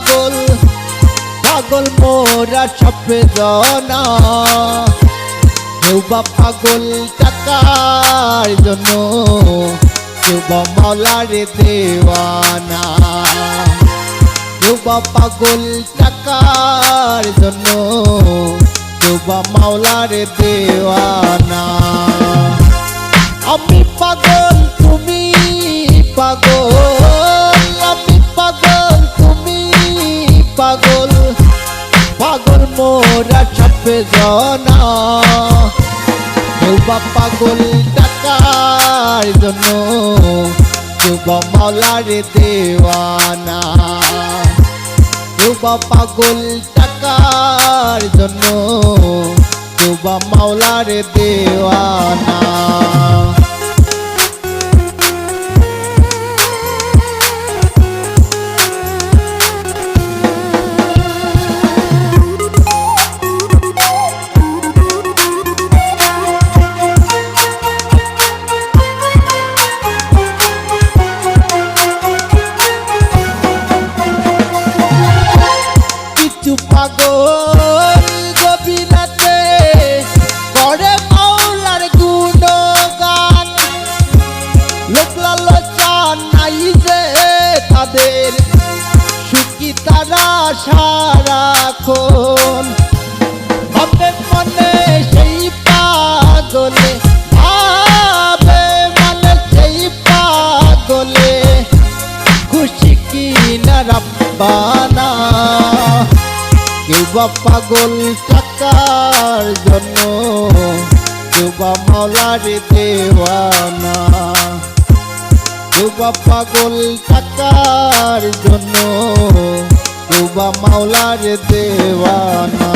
পাগল পাগল মোরা সবে জনা কেউ বা পাগল টাকার জন্য কেউ বা মাওলার দেওয়ানা কেউ বা পাগল টাকার জন্য কেউ বা মাওলার দেওয়ানা আমি পাগল তুমি পাগল আমি পাগল তুমি পাগল পাগল মোরা সবে জনা কেউ বা পাগল টাকার জন্য কেউ বা মাওলার দেওয়ানা কেউ বা পাগল টাকার জন্য কেউ বা মাওলার দেওয়ানা পাগল গভীরাতে করে মাওলার গুণগান লোক লালসান নাই যে তাদের সুখী তারা সারাক্ষণ ভাবে মনে সেই পাগলে ভাবে মনে সেই পাগলে খুশি কি না রাব্বানা কেউ বা পাগল টাকার জন্য কেউ বা মাওলার দেওয়ানা কেউ বা পাগল টাকার জন্য কেউ বা মাওলার দেওয়ানা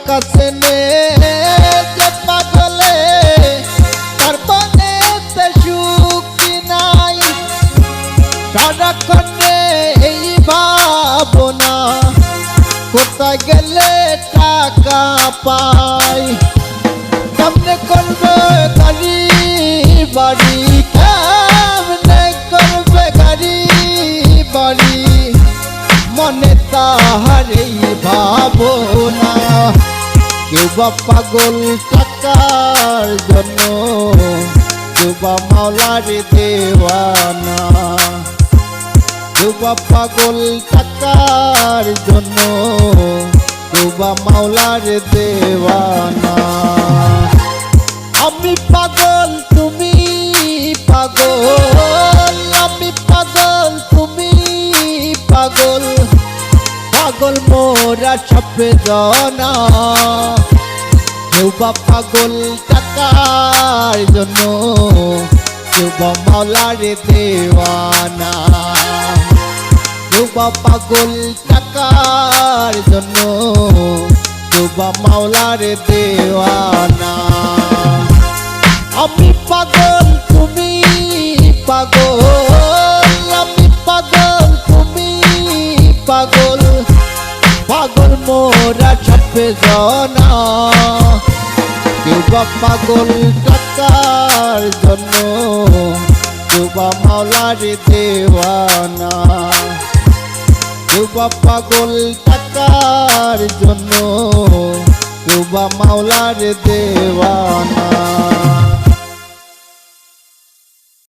কাছেনে যে পাগলে তার মনেতে সুখী নাই সারাক্ষণে এই ভাবনা কোথায় গেলে টাকা পাই কেমনে করবে গাড়ি বাড়ি কেমনে করবে গাড়ি বাড়ি মনে তাহার এই ভাবনা কেউ বা পাগল টাকার জন্য কেউ বা মাওলার দেওয়ানা কেউ বা পাগল টাকার জন্য কেউ বা মাওলার দেওয়ানা আমি পাগল তুমি পাগল আমি পাগল তুমি পাগল পাগল মোরা সবে জনা কেউ বা পাগল টাকার জন্য কেউ বা মাওলার দেওয়ানা কেউ বা পাগল টাকার জন্য কেউ বা মাওলার দেওয়ানা আমি পাগল তুমি পাগল আমি পাগল তুমি পাগল পাগল মোরা সবে জনা কেউ বা পাগল টাকার জন্য কেউ বা মাওলার দেওয়ানা কেউ বা পাগল টাকার জন্য কেউ বা মাওলার দেওয়ানা।